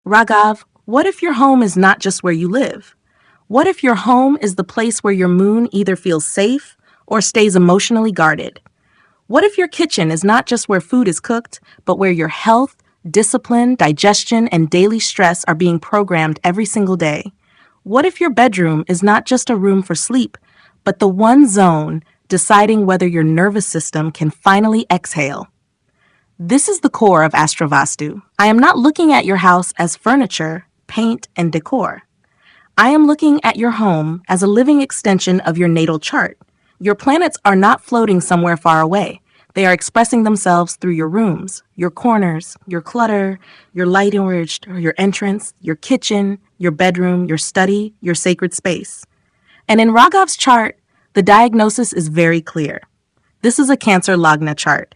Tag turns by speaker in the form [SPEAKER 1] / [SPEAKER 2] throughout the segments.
[SPEAKER 1] Ragav, what if your home is not just where you live? What if your home is the place where your moon either feels safe or stays emotionally guarded? What if your kitchen is not just where food is cooked, but where your health, discipline, digestion, and daily stress are being programmed every single day? What if your bedroom is not just a room for sleep, but the one zone deciding whether your nervous system can finally exhale? This is the core of AstroVastu. I am not looking at your house as furniture, paint, and decor. I am looking at your home as a living extension of your natal chart. Your planets are not floating somewhere far away. They are expressing themselves through your rooms, your corners, your clutter, your light enriched, your entrance, your kitchen, your bedroom, your study, your sacred space. And in Ragav's chart, the diagnosis is very clear. This is a Cancer Lagna chart.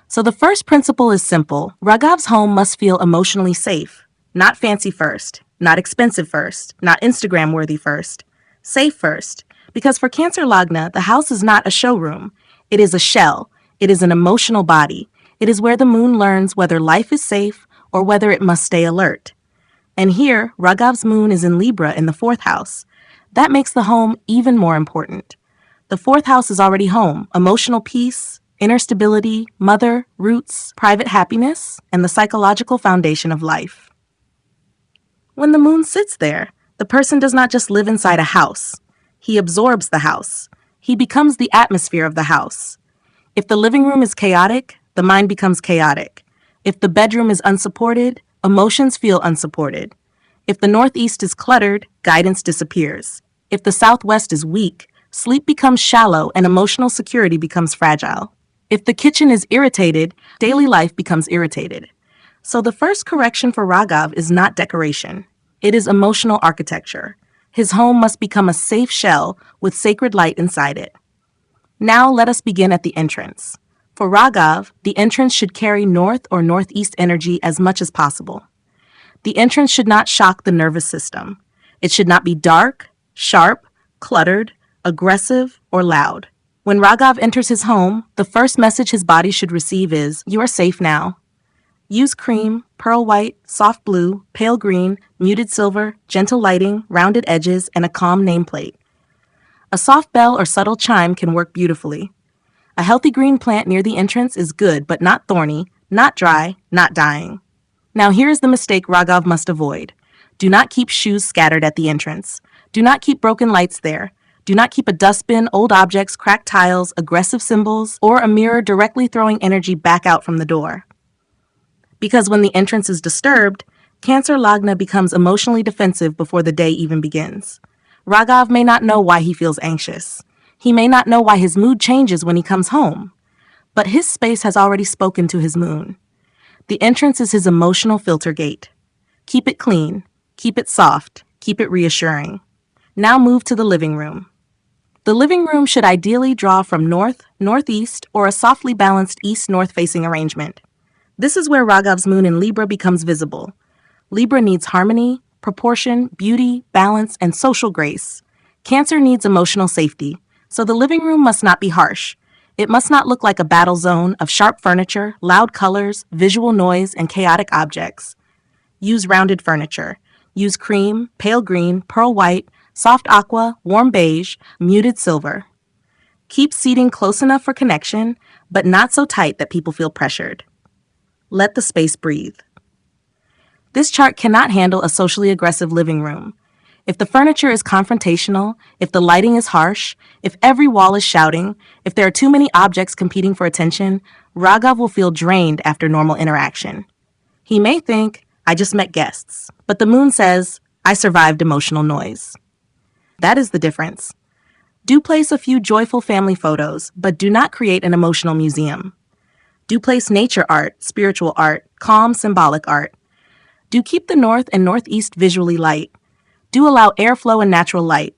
[SPEAKER 1] So the first principle is simple. Ragav's home must feel emotionally safe. Not fancy first, not expensive first, not Instagram worthy first. Safe first. Because for Cancer Lagna, the house is not a showroom. It is a shell. It is an emotional body. It is where the moon learns whether life is safe or whether it must stay alert. And here, Ragav's moon is in Libra in the fourth house. That makes the home even more important. The fourth house is already home, emotional peace, inner stability, mother, roots, private happiness, and the psychological foundation of life. When the moon sits there, the person does not just live inside a house. He absorbs the house. He becomes the atmosphere of the house. If the living room is chaotic, the mind becomes chaotic. If the bedroom is unsupported, emotions feel unsupported. If the northeast is cluttered, guidance disappears. If the southwest is weak, sleep becomes shallow and emotional security becomes fragile. If the kitchen is irritated, daily life becomes irritated. So the first correction for Ragav is not decoration. It is emotional architecture. His home must become a safe shell with sacred light inside it. Now let us begin at the entrance. For Ragav, the entrance should carry north or northeast energy as much as possible. The entrance should not shock the nervous system. It should not be dark, sharp, cluttered, aggressive, or loud. When Ragav enters his home, the first message his body should receive is, "You are safe now." Use cream, pearl white, soft blue, pale green, muted silver, gentle lighting, rounded edges, and a calm nameplate. A soft bell or subtle chime can work beautifully. A healthy green plant near the entrance is good, but not thorny, not dry, not dying. Now here's the mistake Ragav must avoid. Do not keep shoes scattered at the entrance. Do not keep broken lights there. Do not keep a dustbin, old objects, cracked tiles, aggressive symbols, or a mirror directly throwing energy back out from the door. Because when the entrance is disturbed, Cancer Lagna becomes emotionally defensive before the day even begins. Ragav may not know why he feels anxious. He may not know why his mood changes when he comes home. But his space has already spoken to his moon. The entrance is his emotional filter gate. Keep it clean, keep it soft, keep it reassuring. Now move to the living room. The living room should ideally draw from north, northeast, or a softly balanced east-north facing arrangement. This is where Ragav's moon in Libra becomes visible. Libra needs harmony, proportion, beauty, balance, and social grace. Cancer needs emotional safety, so the living room must not be harsh. It must not look like a battle zone of sharp furniture, loud colors, visual noise, and chaotic objects. Use rounded furniture. Use cream, pale green, pearl white, soft aqua, warm beige, muted silver. Keep seating close enough for connection, but not so tight that people feel pressured. Let the space breathe. This chart cannot handle a socially aggressive living room. If the furniture is confrontational, if the lighting is harsh, if every wall is shouting, if there are too many objects competing for attention, Ragav will feel drained after normal interaction. He may think, "I just met guests," but the moon says, "I survived emotional noise." That is the difference. Do place a few joyful family photos, but do not create an emotional museum. Do place nature art, spiritual art, calm symbolic art. Do keep the north and northeast visually light. Do allow airflow and natural light.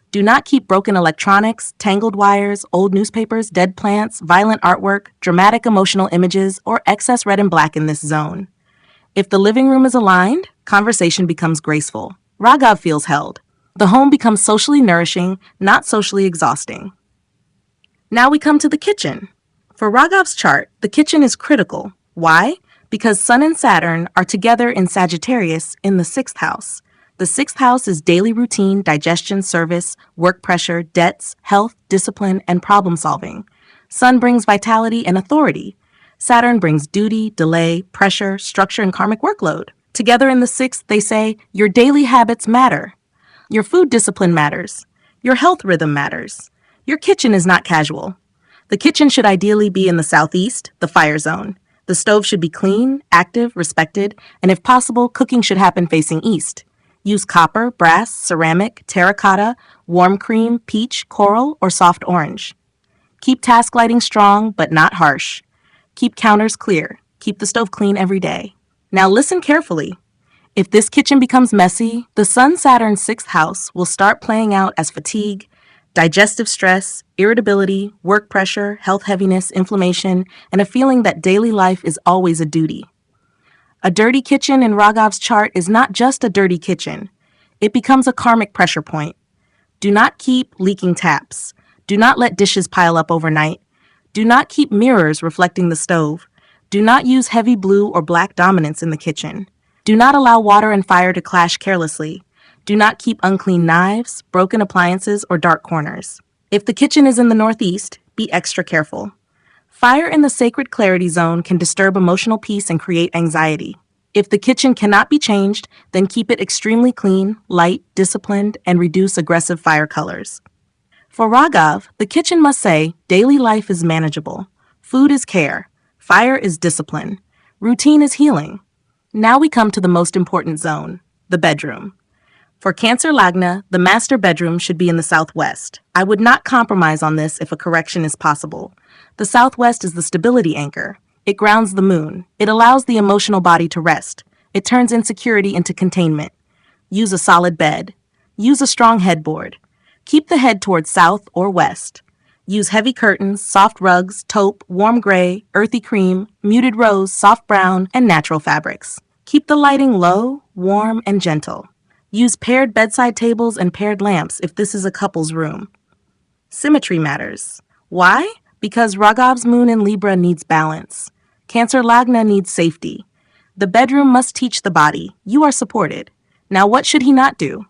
[SPEAKER 1] Do not keep broken electronics, tangled wires, old newspapers, dead plants, violent artwork, dramatic emotional images, or excess red and black in this zone. If the living room is aligned, conversation becomes graceful. Ragav feels held. The home becomes socially nourishing, not socially exhausting. Now we come to the kitchen. For Ragav's chart, the kitchen is critical. Why? Because Sun and Saturn are together in Sagittarius in the 6th house. The 6th house is daily routine, digestion, service, work pressure, debts, health, discipline, and problem solving. Sun brings vitality and authority. Saturn brings duty, delay, pressure, structure, and karmic workload. Together in the 6th, they say, your daily habits matter. Your food discipline matters. Your health rhythm matters. Your kitchen is not casual. The kitchen should ideally be in the southeast, the fire zone. The stove should be clean, active, respected, and if possible, cooking should happen facing east. Use copper, brass, ceramic, terracotta, warm cream, peach, coral, or soft orange. Keep task lighting strong, but not harsh. Keep counters clear. Keep the stove clean every day. Now listen carefully. If this kitchen becomes messy, the Sun-Saturn 6th house will start playing out as fatigue, digestive stress, irritability, work pressure, health heaviness, inflammation, and a feeling that daily life is always a duty. A dirty kitchen in Ragav's chart is not just a dirty kitchen. It becomes a karmic pressure point. Do not keep leaking taps. Do not let dishes pile up overnight. Do not keep mirrors reflecting the stove. Do not use heavy blue or black dominance in the kitchen. Do not allow water and fire to clash carelessly. Do not keep unclean knives, broken appliances, or dark corners. If the kitchen is in the northeast, be extra careful. Fire in the sacred clarity zone can disturb emotional peace and create anxiety. If the kitchen cannot be changed, then keep it extremely clean, light, disciplined, and reduce aggressive fire colors. For Ragav, the kitchen must say, daily life is manageable. Food is care. Fire is discipline. Routine is healing. Now we come to the most important zone, the bedroom. For Cancer Lagna, the master bedroom should be in the southwest. I would not compromise on this if a correction is possible. The southwest is the stability anchor. It grounds the moon. It allows the emotional body to rest. It turns insecurity into containment. Use a solid bed. Use a strong headboard. Keep the head towards south or west. Use heavy curtains, soft rugs, taupe, warm gray, earthy cream, muted rose, soft brown, and natural fabrics. Keep the lighting low, warm, and gentle. Use paired bedside tables and paired lamps if this is a couple's room. Symmetry matters. Why? Because Ragav's moon in Libra needs balance. Cancer Lagna needs safety. The bedroom must teach the body, you are supported. Now what should he not do?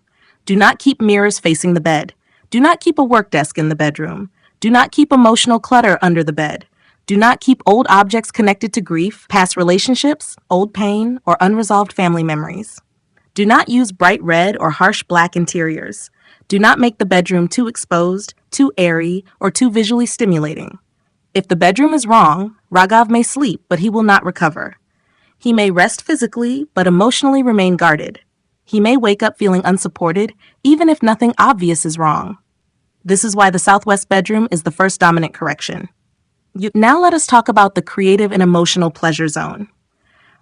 [SPEAKER 1] Do not keep mirrors facing the bed. Do not keep a work desk in the bedroom. Do not keep emotional clutter under the bed. Do not keep old objects connected to grief, past relationships, old pain, or unresolved family memories. Do not use bright red or harsh black interiors. Do not make the bedroom too exposed, too airy, or too visually stimulating. If the bedroom is wrong, Ragav may sleep, but he will not recover. He may rest physically, but emotionally remain guarded. He may wake up feeling unsupported, even if nothing obvious is wrong. This is why the southwest bedroom is the first dominant correction. Now let us talk about the creative and emotional pleasure zone.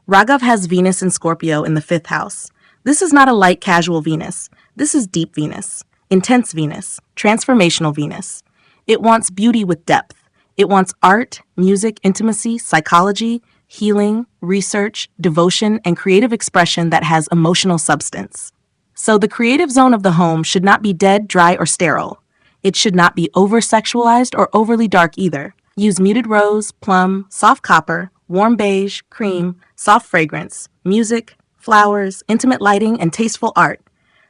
[SPEAKER 1] Ragav has Venus in Scorpio in the 5th house. This is not a light casual Venus. This is deep Venus, intense Venus, transformational Venus. It wants beauty with depth. It wants art, music, intimacy, psychology, healing, research, devotion, and creative expression that has emotional substance. So the creative zone of the home should not be dead, dry, or sterile. It should not be over-sexualized or overly dark either. Use muted rose, plum, soft copper, warm beige, cream, soft fragrance, music, flowers, intimate lighting, and tasteful art.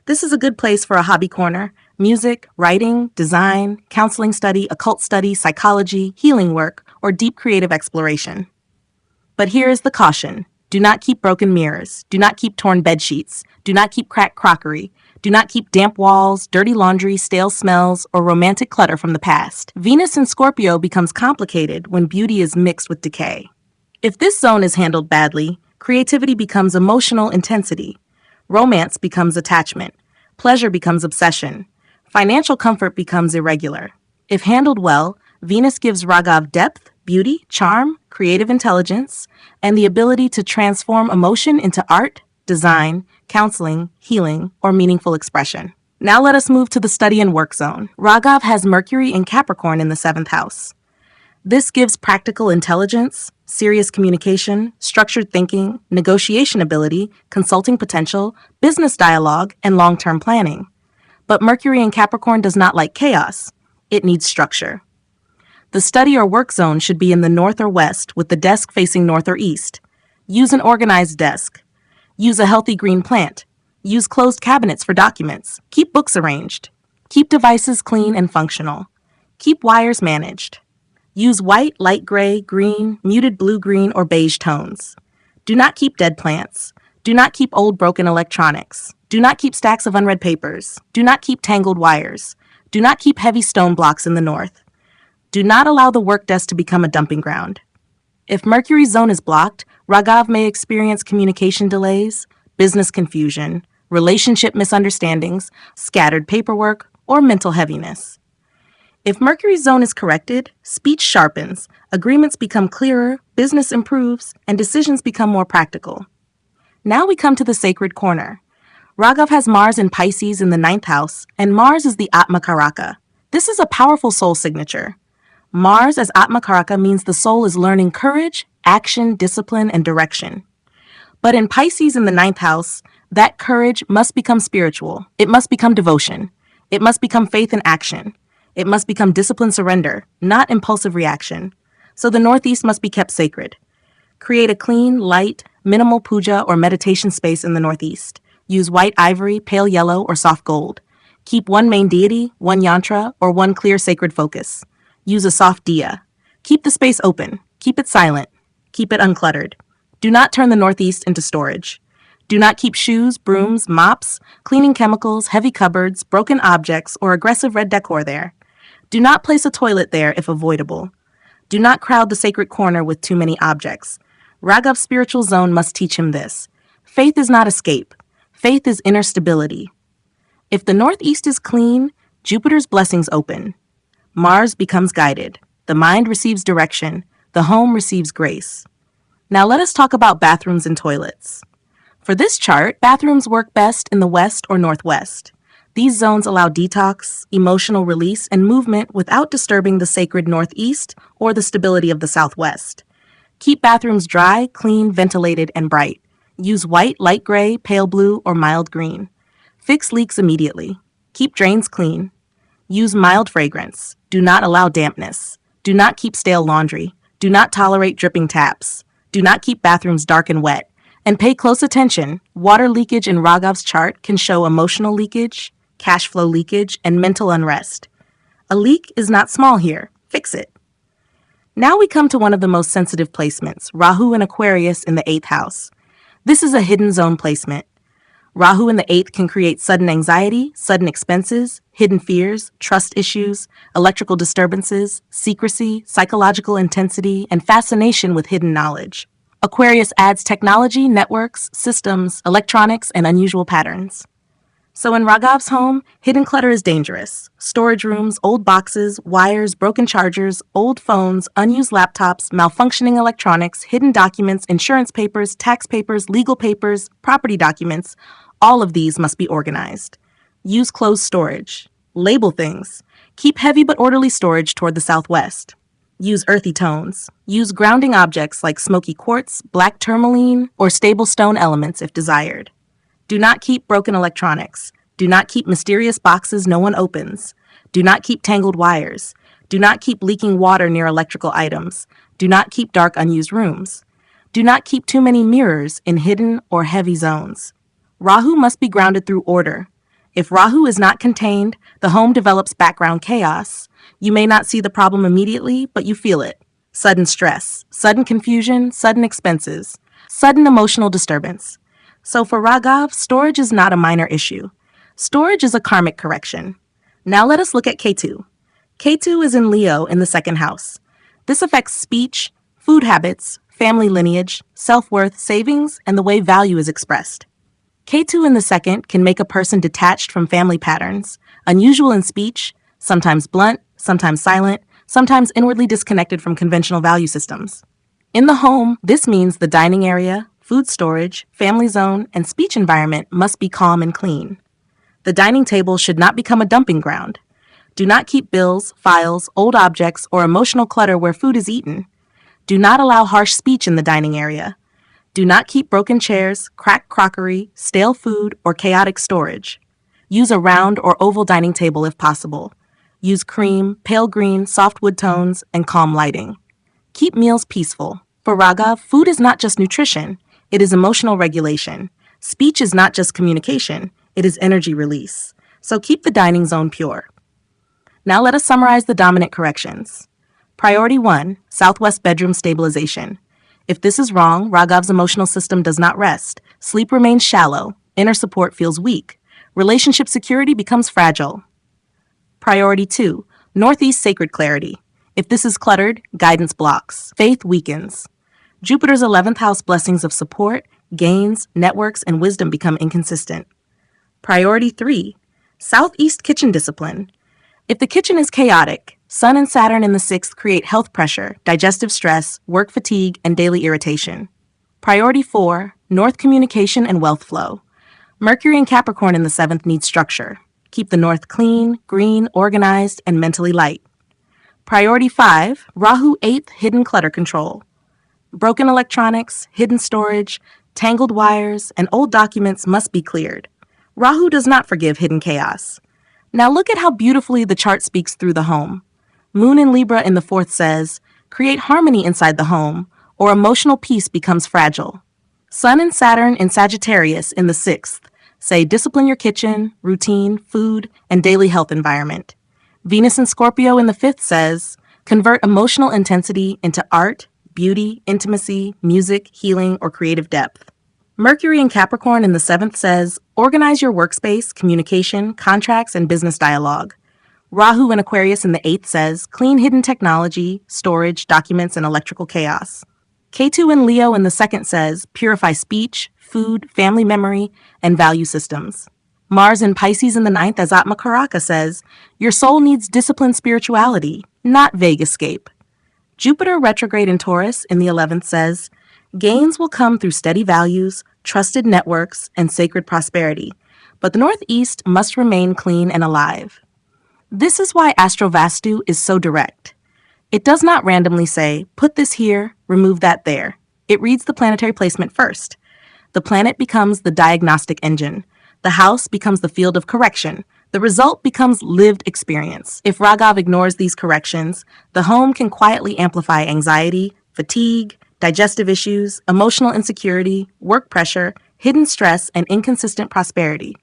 [SPEAKER 1] This is a good place for a hobby corner. Music, writing, design, counseling study, occult study, psychology, healing work, or deep creative exploration. But here is the caution. Do not keep broken mirrors. Do not keep torn bed sheets. Do not keep cracked crockery. Do not keep damp walls, dirty laundry, stale smells, or romantic clutter from the past. Venus in Scorpio becomes complicated when beauty is mixed with decay. If this zone is handled badly, creativity becomes emotional intensity. Romance becomes attachment. Pleasure becomes obsession. Financial comfort becomes irregular. If handled well, Venus gives Ragav depth, beauty, charm, creative intelligence, and the ability to transform emotion into art, design, counseling, healing, or meaningful expression. Now let us move to the study and work zone. Ragav has Mercury in Capricorn in the 7th house. This gives practical intelligence, serious communication, structured thinking, negotiation ability, consulting potential, business dialogue, and long-term planning. But Mercury in Capricorn does not like chaos. It needs structure. The study or work zone should be in the north or west with the desk facing north or east. Use an organized desk. Use a healthy green plant. Use closed cabinets for documents. Keep books arranged. Keep devices clean and functional. Keep wires managed. Use white, light gray, green, muted blue-green, or beige tones. Do not keep dead plants. Do not keep old broken electronics. Do not keep stacks of unread papers. Do not keep tangled wires. Do not keep heavy stone blocks in the north. Do not allow the work desk to become a dumping ground. If Mercury's zone is blocked, Ragav may experience communication delays, business confusion, relationship misunderstandings, scattered paperwork, or mental heaviness. If Mercury's zone is corrected, speech sharpens, agreements become clearer, business improves, and decisions become more practical. Now we come to the sacred corner. Ragav has Mars in Pisces in the 9th house, and Mars is the Atma Karaka. This is a powerful soul signature. Mars as Atma Karaka means the soul is learning courage, action, discipline, and direction. But in Pisces in the 9th house, that courage must become spiritual. It must become devotion. It must become faith and action. It must become disciplined surrender, not impulsive reaction. So the Northeast must be kept sacred. Create a clean, light, minimal puja or meditation space in the Northeast. Use white ivory, pale yellow, or soft gold. Keep one main deity, one yantra, or one clear sacred focus. Use a soft diya. Keep the space open. Keep it silent. Keep it uncluttered. Do not turn the Northeast into storage. Do not keep shoes, brooms, mops, cleaning chemicals, heavy cupboards, broken objects, or aggressive red decor there. Do not place a toilet there if avoidable. Do not crowd the sacred corner with too many objects. Ragav's spiritual zone must teach him this. Faith is not escape. Faith is inner stability. If the Northeast is clean, Jupiter's blessings open. Mars becomes guided. The mind receives direction. The home receives grace. Now let us talk about bathrooms and toilets. For this chart, bathrooms work best in the west or northwest. These zones allow detox, emotional release, and movement without disturbing the sacred northeast or the stability of the southwest. Keep bathrooms dry, clean, ventilated, and bright. Use white, light gray, pale blue, or mild green. Fix leaks immediately. Keep drains clean. Use mild fragrance. Do not allow dampness. Do not keep stale laundry. Do not tolerate dripping taps. Do not keep bathrooms dark and wet. And pay close attention. Water leakage in Ragav's chart can show emotional leakage, cash flow leakage, and mental unrest. A leak is not small here. Fix it. Now we come to one of the most sensitive placements, Rahu in Aquarius in the 8th house. This is a hidden zone placement. Rahu in the 8th can create sudden anxiety, sudden expenses, hidden fears, trust issues, electrical disturbances, secrecy, psychological intensity, and fascination with hidden knowledge. Aquarius adds technology, networks, systems, electronics, and unusual patterns. So in Ragav's home, hidden clutter is dangerous. Storage rooms, old boxes, wires, broken chargers, old phones, unused laptops, malfunctioning electronics, hidden documents, insurance papers, tax papers, legal papers, property documents, all of these must be organized. Use closed storage. Label things. Keep heavy but orderly storage toward the southwest. Use earthy tones. Use grounding objects like smoky quartz, black tourmaline, or stable stone elements if desired. Do not keep broken electronics. Do not keep mysterious boxes no one opens. Do not keep tangled wires. Do not keep leaking water near electrical items. Do not keep dark unused rooms. Do not keep too many mirrors in hidden or heavy zones. Rahu must be grounded through order. If Rahu is not contained, the home develops background chaos. You may not see the problem immediately, but you feel it. Sudden stress, sudden confusion, sudden expenses, sudden emotional disturbance. So for Ragav, storage is not a minor issue. Storage is a karmic correction. Now let us look at Ketu. Ketu is in Leo in the 2nd house. This affects speech, food habits, family lineage, self-worth, savings, and the way value is expressed. Ketu in the 2nd can make a person detached from family patterns, unusual in speech, sometimes blunt, sometimes silent, sometimes inwardly disconnected from conventional value systems. In the home, this means the dining area, food storage, family zone, and speech environment must be calm and clean. The dining table should not become a dumping ground. Do not keep bills, files, old objects, or emotional clutter where food is eaten. Do not allow harsh speech in the dining area. Do not keep broken chairs, cracked crockery, stale food, or chaotic storage. Use a round or oval dining table if possible. Use cream, pale green, soft wood tones, and calm lighting. Keep meals peaceful. For Ragav, food is not just nutrition, it is emotional regulation. Speech is not just communication, it is energy release. So keep the dining zone pure. Now let us summarize the dominant corrections. Priority 1, southwest bedroom stabilization. If this is wrong, Raghav's emotional system does not rest. Sleep remains shallow. Inner support feels weak. Relationship security becomes fragile. Priority 2, northeast sacred clarity. If this is cluttered, guidance blocks. Faith weakens. Jupiter's 11th house blessings of support, gains, networks, and wisdom become inconsistent. Priority 3, southeast kitchen discipline. If the kitchen is chaotic, Sun and Saturn in the 6th create health pressure, digestive stress, work fatigue, and daily irritation. Priority 4, north communication and wealth flow. Mercury and Capricorn in the 7th need structure. Keep the north clean, green, organized, and mentally light. Priority 5, Rahu 8th hidden clutter control. Broken electronics, hidden storage, tangled wires, and old documents must be cleared. Rahu does not forgive hidden chaos. Now look at how beautifully the chart speaks through the home. Moon in Libra in the 4th says, create harmony inside the home, or emotional peace becomes fragile. Sun and Saturn in Sagittarius in the 6th say discipline your kitchen, routine, food, and daily health environment. Venus in Scorpio in the 5th says, convert emotional intensity into art, beauty, intimacy, music, healing, or creative depth. Mercury in Capricorn in the 7th says, organize your workspace, communication, contracts, and business dialogue. Rahu in Aquarius in the 8th says, clean hidden technology, storage, documents, and electrical chaos. Ketu in Leo in the 2nd says, purify speech, food, family memory, and value systems. Mars in Pisces in the 9th as Atma Karaka says, your soul needs disciplined spirituality, not vague escape. Jupiter retrograde in Taurus in the 11th says, gains will come through steady values, trusted networks, and sacred prosperity, but the Northeast must remain clean and alive. This is why AstroVastu is so direct. It does not randomly say, put this here, remove that there. It reads the planetary placement first. The planet becomes the diagnostic engine. The house becomes the field of correction. The result becomes lived experience. If Ragav ignores these corrections, the home can quietly amplify anxiety, fatigue, digestive issues, emotional insecurity, work pressure, hidden stress, and inconsistent prosperity.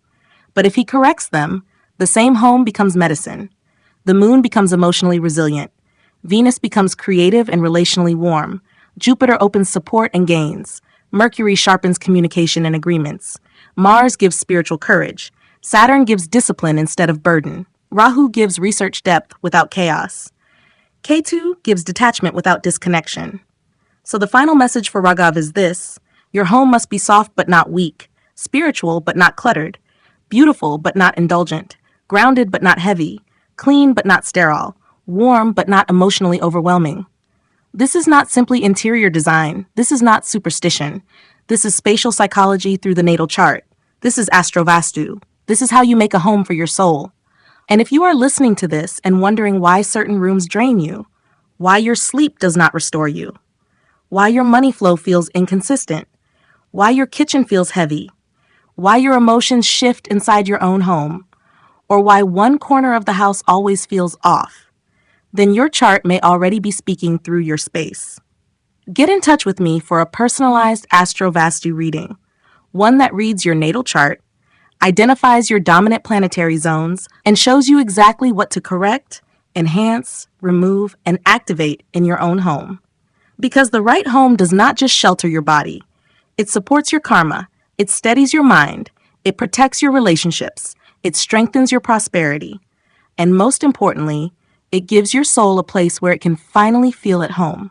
[SPEAKER 1] But if he corrects them, the same home becomes medicine. The moon becomes emotionally resilient. Venus becomes creative and relationally warm. Jupiter opens support and gains. Mercury sharpens communication and agreements. Mars gives spiritual courage. Saturn gives discipline instead of burden. Rahu gives research depth without chaos. Ketu gives detachment without disconnection. So the final message for Ragav is this: your home must be soft but not weak, spiritual but not cluttered, beautiful but not indulgent, grounded but not heavy, clean but not sterile, warm but not emotionally overwhelming. This is not simply interior design. This is not superstition. This is spatial psychology through the natal chart. This is AstroVastu. This is how you make a home for your soul. And if you are listening to this and wondering why certain rooms drain you, why your sleep does not restore you, why your money flow feels inconsistent, why your kitchen feels heavy, why your emotions shift inside your own home, or why one corner of the house always feels off, then your chart may already be speaking through your space. Get in touch with me for a personalized AstroVastu reading, one that reads your natal chart, identifies your dominant planetary zones, and shows you exactly what to correct, enhance, remove, and activate in your own home. Because the right home does not just shelter your body. It supports your karma, it steadies your mind, it protects your relationships, it strengthens your prosperity, and most importantly, it gives your soul a place where it can finally feel at home.